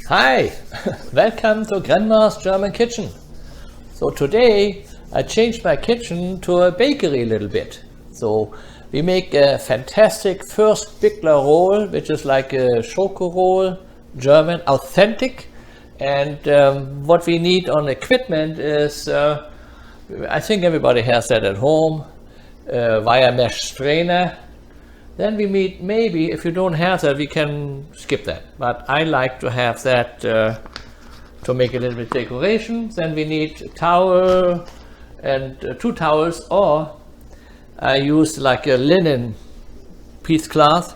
Hi, welcome to Grandma's German Kitchen. So today I changed my kitchen to a bakery a little bit. So we make a fantastic first Bickler roll, which is like a Schoko roll, German, authentic. And what we need on equipment is, I think everybody has that at home, wire mesh strainer. Then we need, maybe if you don't have that, we can skip that. But I like to have that to make a little bit decoration. Then we need a towel and 2 towels, or I use like a linen piece cloth.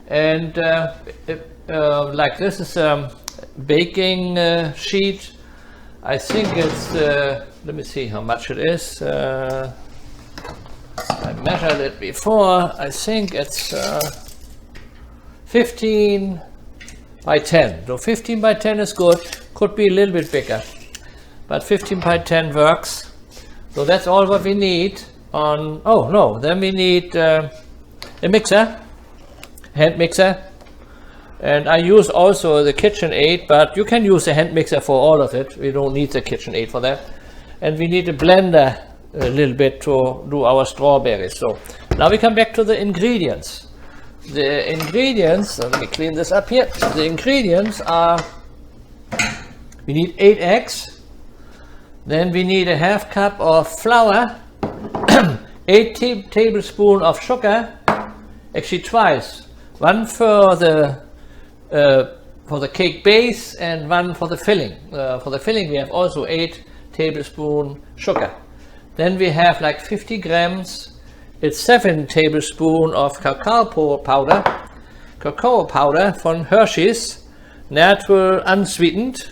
And like this is a baking sheet. I think it's, let me see how much it is. I measured it before. I think it's 15 by 10. So 15 by 10 is good. Could be a little bit bigger, but 15 by 10 works. So that's all what we need on. Oh no, then we need a mixer, hand mixer. And I use also the KitchenAid, but you can use a hand mixer for all of it. We don't need the KitchenAid for that. And we need a blender a little bit to do our strawberries. So now we come back to the ingredients. The ingredients, let me clean this up here. The ingredients are, we need 8 eggs, then we need a half cup of flour, 8 tablespoons of sugar, actually twice, one for the cake base and one for the filling. For the filling we have also 8 tablespoons sugar. Then we have like 50 grams, it's 7 tablespoons of cacao powder from Hershey's, natural unsweetened,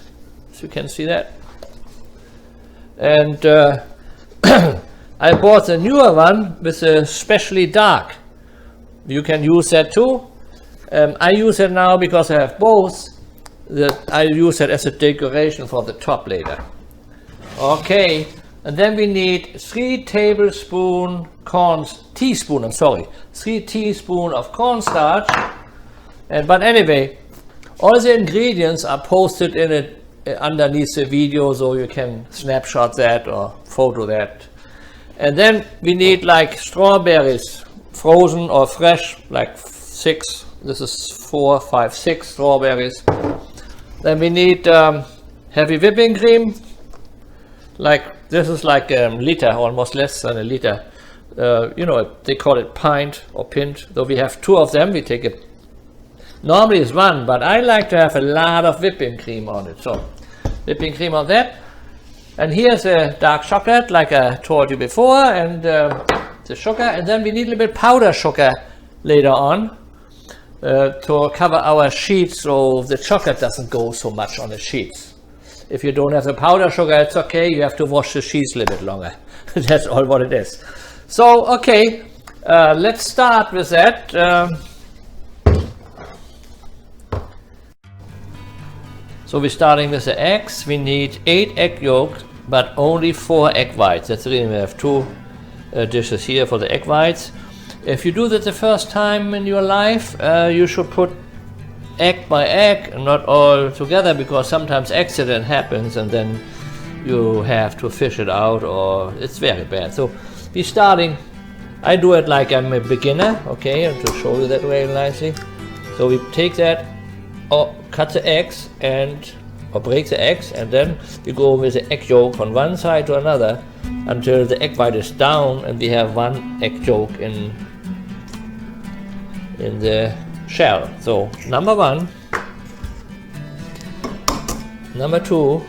so you can see that. And I bought the newer one with a specially dark. You can use that too. I use it now because I have both. I use it as a decoration for the top later. Okay. And then we need 3 teaspoons of cornstarch. But anyway, all the ingredients are posted in it underneath the video, so you can snapshot that or photo that. And then we need like strawberries, frozen or fresh, like 6. This is 4, 5, 6 strawberries. Then we need heavy whipping cream. Like this is like a liter, almost less than a liter. You know, they call it pint or pint. So we have 2 of them. We take it. Normally it's 1, but I like to have a lot of whipping cream on it. So whipping cream on that. And here's a dark chocolate, like I told you before, and the sugar. And then we need a little bit powder sugar later on to cover our sheets, so the chocolate doesn't go so much on the sheets. If you don't have the powder sugar, it's okay. You have to wash the sheets a little bit longer. That's all what it is. So, okay, let's start with that. So we're starting with the eggs. We need 8 egg yolks, but only 4 egg whites. That's the reason we have 2 dishes here for the egg whites. If you do that the first time in your life, you should put egg by egg, not all together, because sometimes accident happens and then you have to fish it out, or it's very bad. So we're starting, I do it like I'm a beginner, okay, and to show you that very nicely. So we take that, or cut the eggs or break the eggs, and then we go with the egg yolk from one side to another until the egg white is down and we have 1 egg yolk in the shell. So number 1, number 2,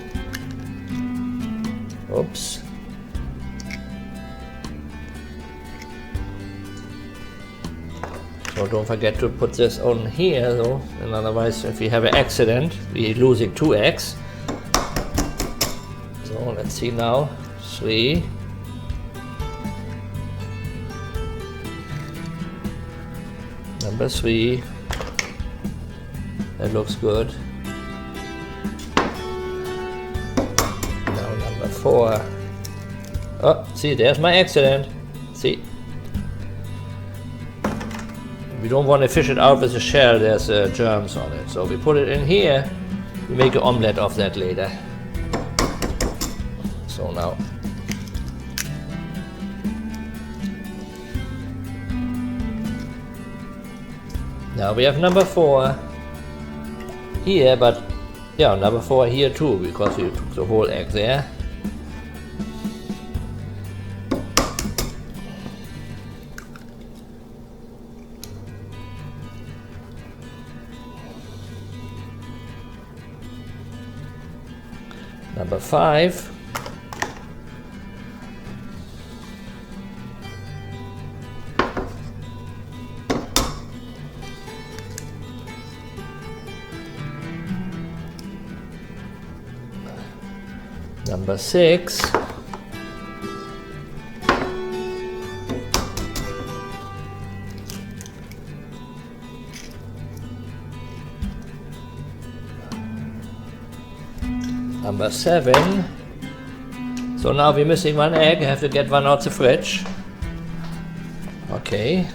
oops, so don't forget to put this on here though, and otherwise if we have an accident we're losing 2 eggs. So let's see now, 3, number 3, that looks good. Now number 4. Oh, see, there's my accident. See, we don't want to fish it out with the shell, there's germs on it. So we put it in here we make an omelette of that later. So now we have number 4 here, but yeah, number 4 here too, because you took the whole egg there. Number 5. Number 6. Number 7. So now we're missing 1 egg. I have to get 1 out the fridge. Okay.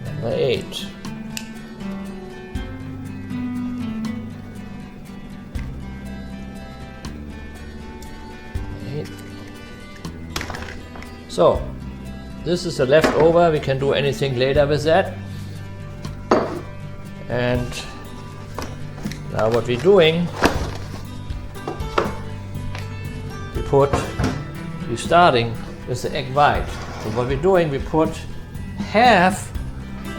Number 8. So, this is the leftover. We can do anything later with that. And now what we're doing, we're starting with the egg white. So what we're doing, we put half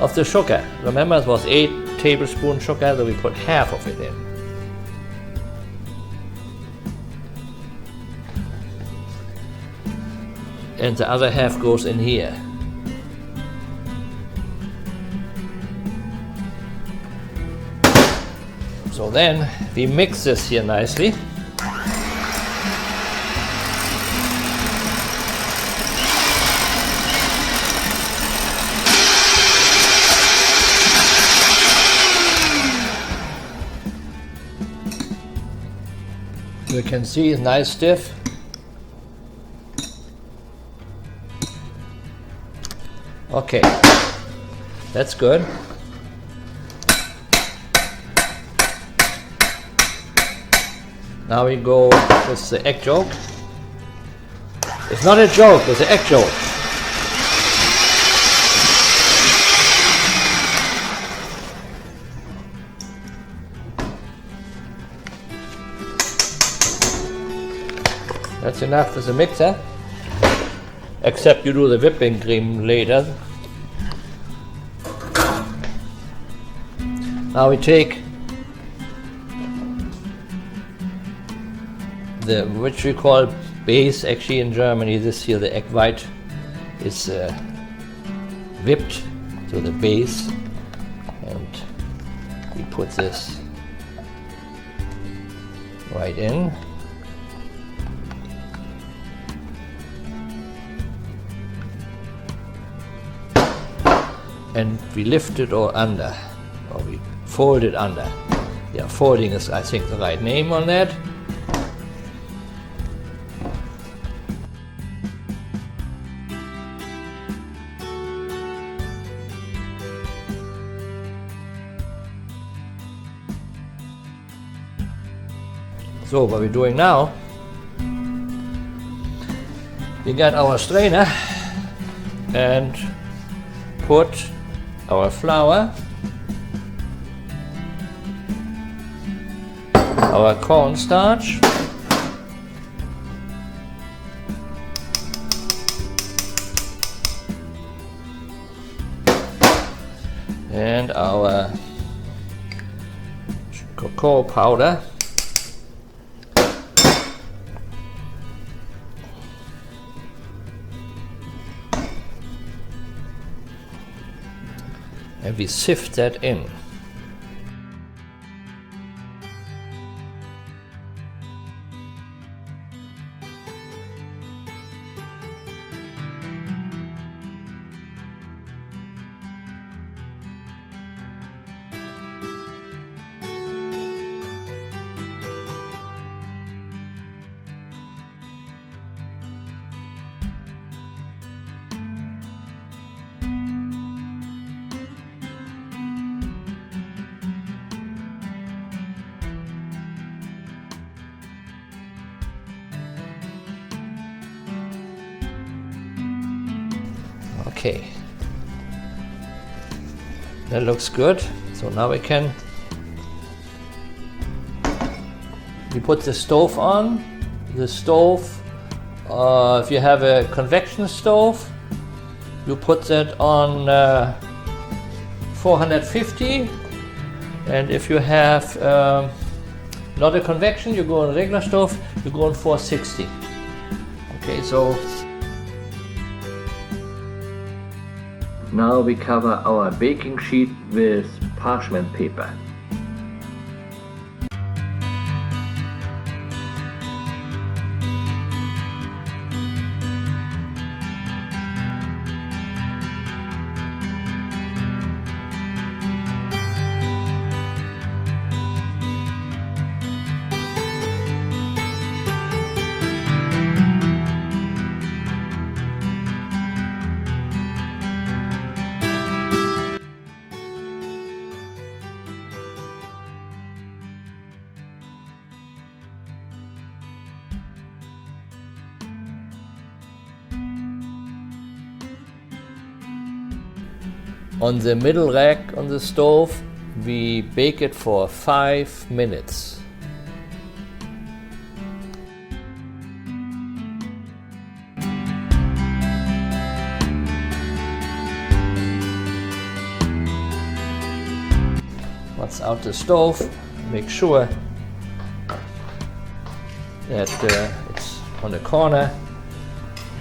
of the sugar. Remember, it was 8 tablespoons sugar, so we put half of it in. And the other half goes in here. So then we mix this here nicely. You can see it's nice stiff. Okay, that's good. Now we go with the egg yolk. It's not a joke, it's an egg yolk. That's enough with the mixer. Except you do the whipping cream later. Now we take which we call base, actually in Germany this here, the egg white is whipped to the base, and we put this right in. And we lift it or under, or we fold it under. Yeah, folding is, I think, the right name on that. So what we're doing now, we got our strainer and put our flour, our cornstarch, and our cocoa powder, and we sift that in. Okay. That looks good. So now we put the stove on. The stove, if you have a convection stove, you put that on 450, and if you have not a convection, you go on a regular stove, you go on 460. Okay, so now we cover our baking sheet with parchment paper. On the middle rack on the stove, we bake it for 5 minutes. Once out the stove, make sure that it's on the corner,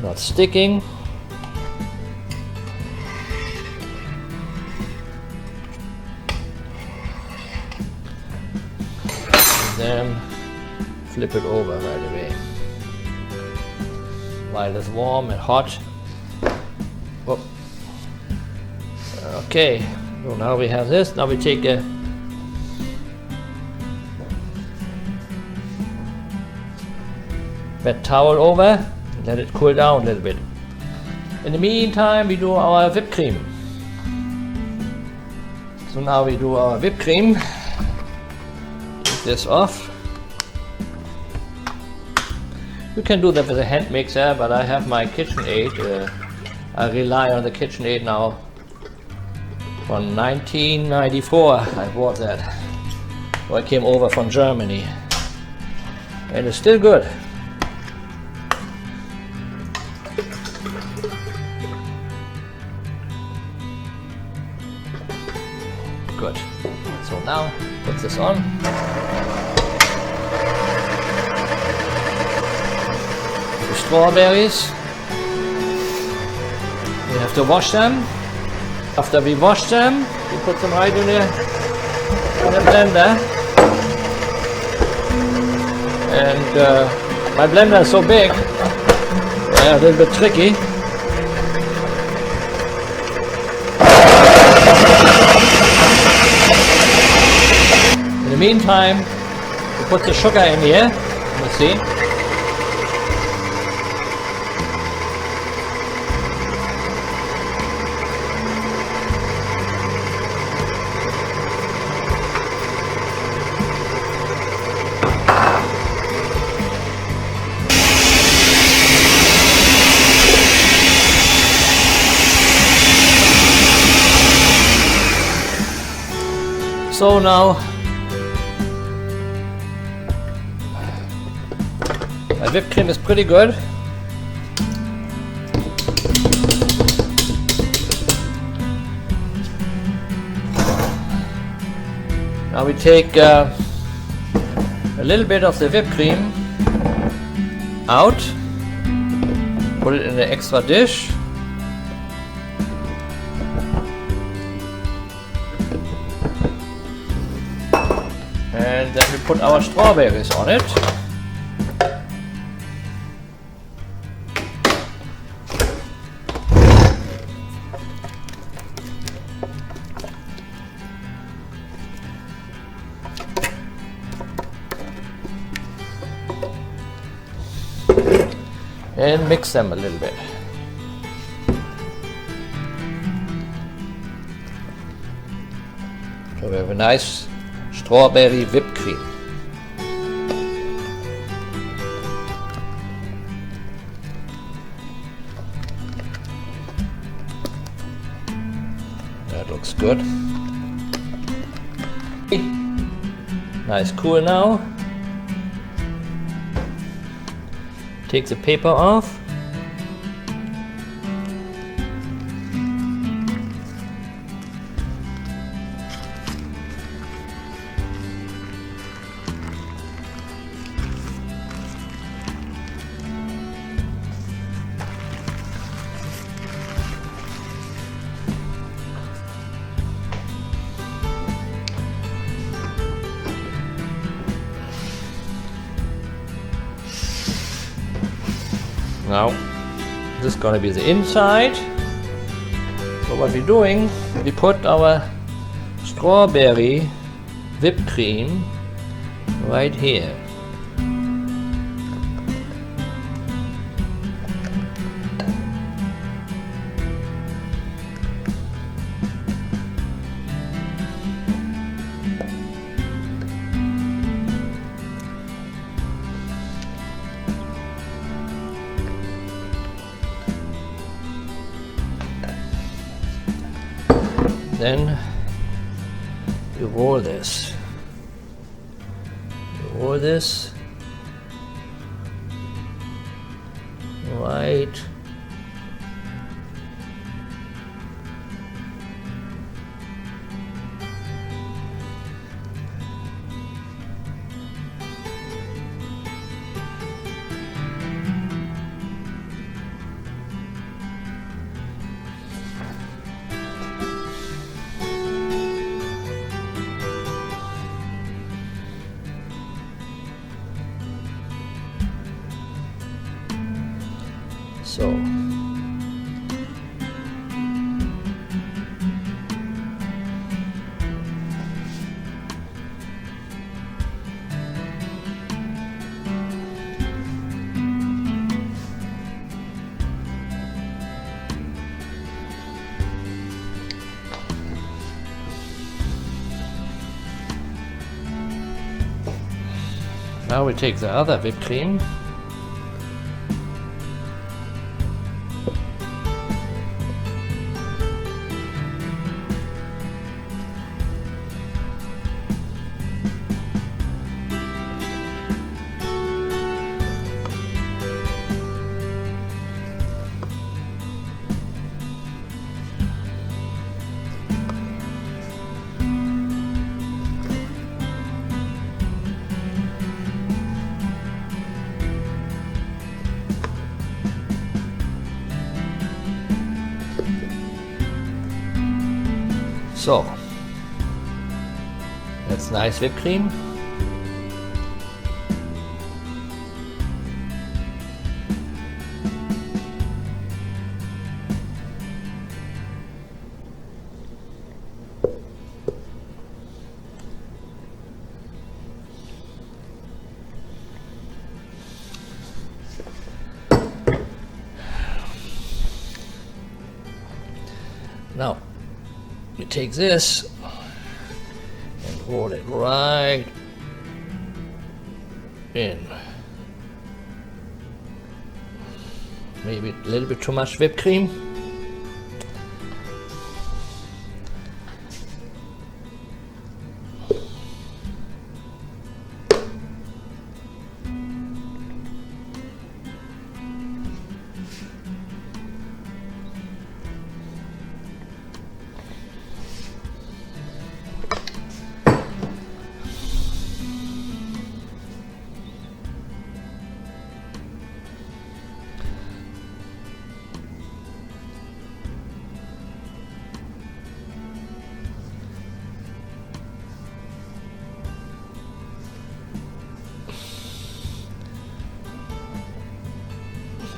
not sticking. Then flip it over right away while it's warm and hot. Oh. Okay, so now we have this. Now we take a wet towel over, let it cool down a little bit. In the meantime, we do our whipped cream. So now we do our whipped cream. This off. You can do that with a hand mixer, but I have my KitchenAid. I rely on the KitchenAid now. From 1994 I bought that. So I came over from Germany. And it's still good. Good. So now put this on. The strawberries. We have to wash them. After we wash them, we put them right in the blender. And my blender is so big, a little bit tricky. In the meantime, we put the sugar in here. Let's see. So now my whipped cream is pretty good. Now we take a little bit of the whipped cream out, put it in an extra dish. And then we put our strawberries on it. And mix them a little bit. So we have a nice strawberry whipped cream. good. Nice, cool now. Take the paper off. Now, this is going to be the inside. So what we're doing, we put our strawberry whipped cream right here. Then you roll this. You roll this right so. Now we take the other whipped cream. So, that's nice whipped cream. Now, you take this and roll it right in. Maybe a little bit too much whipped cream.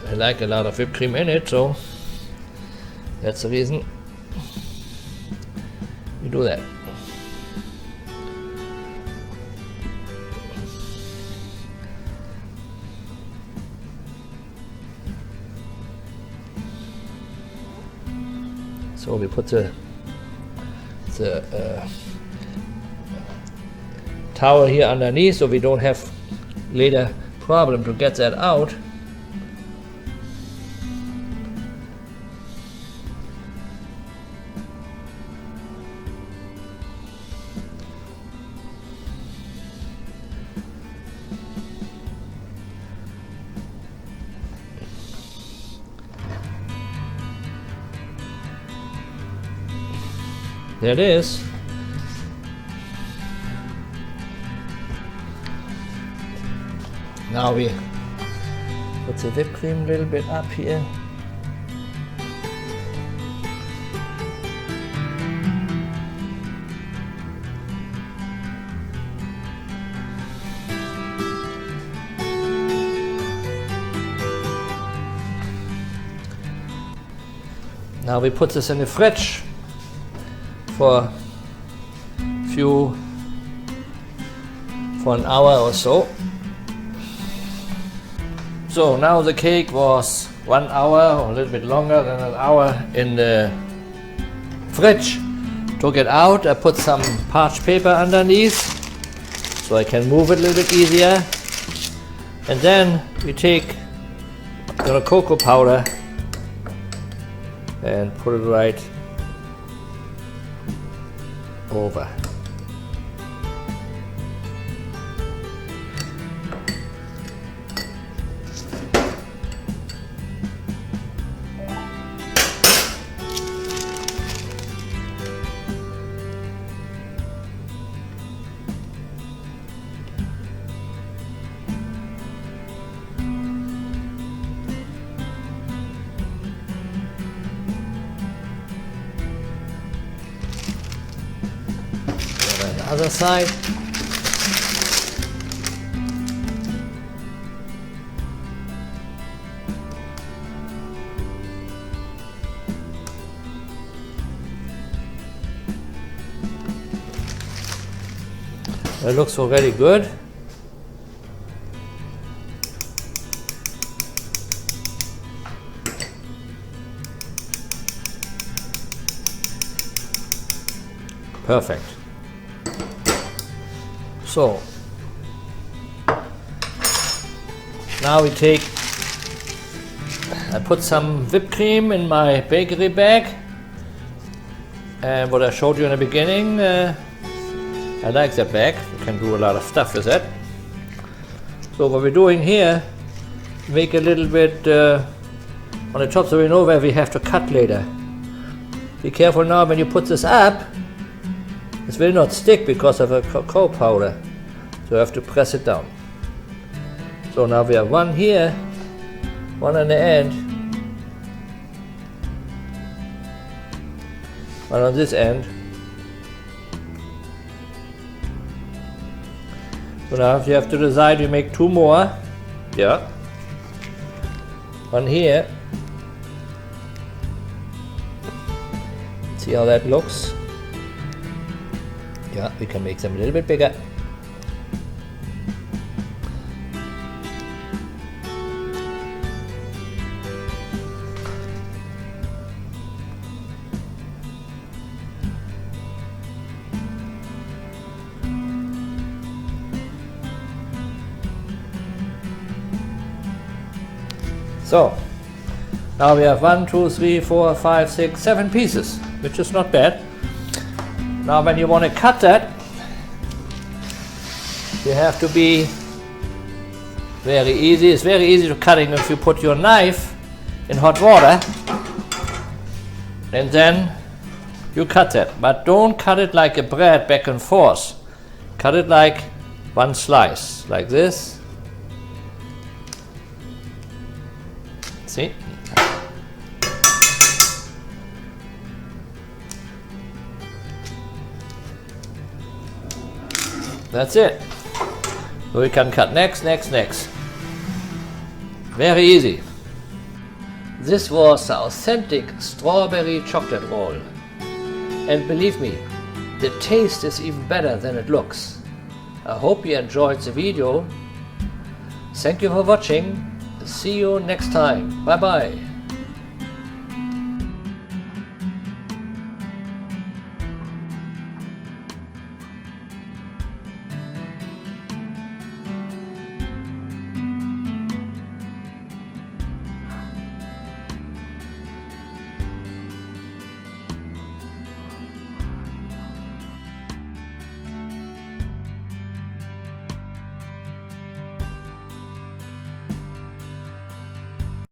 I like a lot of whipped cream in it, so that's the reason we do that. So we put the towel here underneath, so we don't have later problem to get that out. There it is. Now we put the whipped cream a little bit up here. Now we put this in the fridge for an hour or so. So now the cake was 1 hour or a little bit longer than an hour in the fridge. Took it out, I put some parchment paper underneath so I can move it a little bit easier. And then we take the cocoa powder and put it right over. Other side. It looks already good. Perfect. So now we take, I put some whipped cream in my bakery bag, and what I showed you in the beginning, I like that bag, you can do a lot of stuff with it. So what we're doing here, make a little bit on the top so we know where we have to cut later. Be careful now when you put this up. This will not stick because of a cocoa powder, so you have to press it down. So now we have one here, one on the end, one on this end. So now if you have to decide, you make two more. Yeah. One here. See how that looks? Yeah, we can make them a little bit bigger. So, now we have 1, 2, 3, 4, 5, 6, 7 pieces, which is not bad. Now when you want to cut that, you have to be very easy. It's very easy to cutting if you put your knife in hot water and then you cut that. But don't cut it like a bread back and forth. Cut it like one slice, like this. See? That's it. So we can cut next. Very easy. This was the authentic strawberry chocolate roll. And believe me, the taste is even better than it looks. I hope you enjoyed the video. Thank you for watching. See you next time. Bye bye.